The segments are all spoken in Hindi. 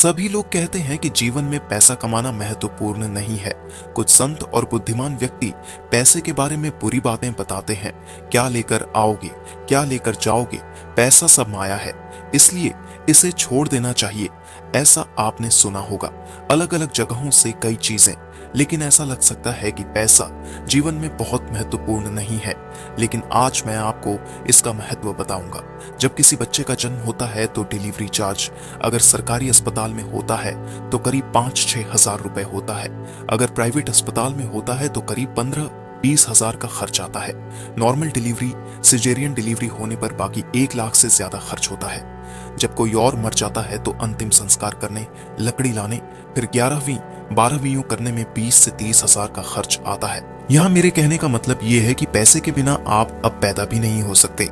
सभी लोग कहते हैं कि जीवन में पैसा कमाना महत्वपूर्ण नहीं है। कुछ संत और बुद्धिमान व्यक्ति पैसे के बारे में बुरी बातें बताते हैं। क्या लेकर आओगे, क्या लेकर जाओगे, पैसा सब माया है, इसलिए इसे छोड़ देना चाहिए, ऐसा आपने सुना होगा अलग अलग जगहों से कई चीजें। लेकिन ऐसा लग सकता है कि पैसा जीवन में बहुत महत्वपूर्ण नहीं है। लेकिन आज मैं आपको इसका महत्व बताऊंगा। जब किसी बच्चे का जन्म होता है तो डिलीवरी चार्ज अगर सरकारी अस्पताल में होता है तो करीब 5-6 हजार रुपए होता है। अगर प्राइवेट अस्पताल में होता है तो करीब 15-20 हजार का खर्च आता है। नॉर्मल डिलीवरी, सिजेरियन डिलीवरी होने पर बाकी 1 लाख से ज्यादा खर्च होता है। जब कोई और मर जाता है तो अंतिम संस्कार करने, लकड़ी लाने, फिर 11वीं 12वीं करने में 20 से 30 हजार का खर्च आता है। यहाँ मेरे कहने का मतलब ये है कि पैसे के बिना आप अब पैदा भी नहीं हो सकते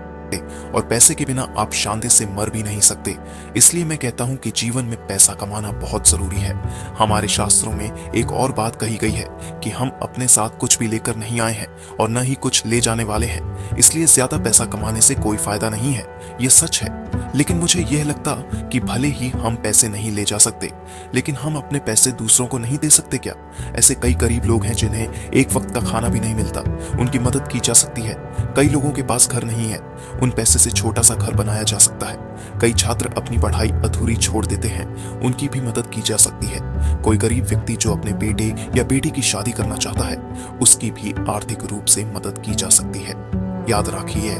और पैसे के बिना आप शांति से मर भी नहीं सकते। इसलिए मैं कहता हूँ कि जीवन में पैसा कमाना बहुत जरूरी है। हमारे शास्त्रों में एक और बात कही गई है कि हम अपने साथ कुछ भी लेकर नहीं आए हैं और न ही कुछ ले जाने वाले हैं, इसलिए ज्यादा पैसा कमाने से कोई फायदा नहीं है। ये सच है। लेकिन मुझे यह लगता कि भले ही हम पैसे नहीं ले जा सकते, लेकिन हम अपने पैसे दूसरों को नहीं दे सकते क्या? ऐसे कई गरीब लोग हैं जिन्हें एक वक्त का खाना भी नहीं मिलता, उनकी मदद की जा सकती है। कई लोगों के पास घर नहीं है, उन पैसे से छोटा सा घर बनाया जा सकता है। कई छात्र अपनी पढ़ाई अधूरी छोड़ देते हैं, उनकी भी मदद की जा सकती है। कोई गरीब व्यक्ति जो अपने बेटे या बेटी की शादी करना चाहता है, उसकी भी आर्थिक रूप से मदद की जा सकती है। याद रखिए,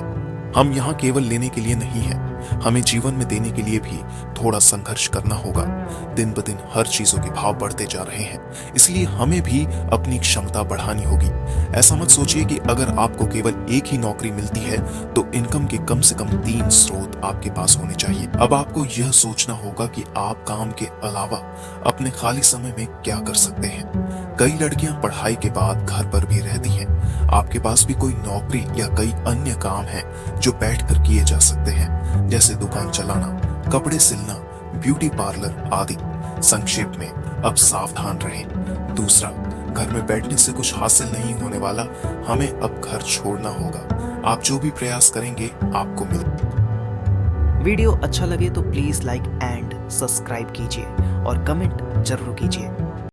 हम यहाँ केवल लेने के लिए नहीं है, हमें जीवन में देने के लिए भी थोड़ा संघर्ष करना होगा। दिन ब दिन हर चीजों के भाव बढ़ते जा रहे हैं, इसलिए हमें भी अपनी क्षमता बढ़ानी होगी। ऐसा मत सोचिए कि अगर आपको केवल एक ही नौकरी मिलती है तो इनकम के कम से कम 3 स्रोत आपके पास होने चाहिए। अब आपको यह सोचना होगा कि आप काम के अलावा अपने खाली समय में क्या कर सकते हैं। कई लड़कियां पढ़ाई के बाद घर पर भी रहती हैं। आपके पास भी कोई नौकरी या कई अन्य काम हैं जो बैठकर किए जा सकते हैं, जैसे दुकान चलाना, कपड़े सिलना, ब्यूटी पार्लर आदि। संक्षेप में अब सावधान रहें। दूसरा, घर में बैठने से कुछ हासिल नहीं होने वाला, हमें अब घर छोड़ना होगा। आप जो भी प्रयास करेंगे आपको मिल। वीडियो अच्छा लगे तो प्लीज लाइक एंड सब्सक्राइब कीजिए और कमेंट जरूर कीजिए।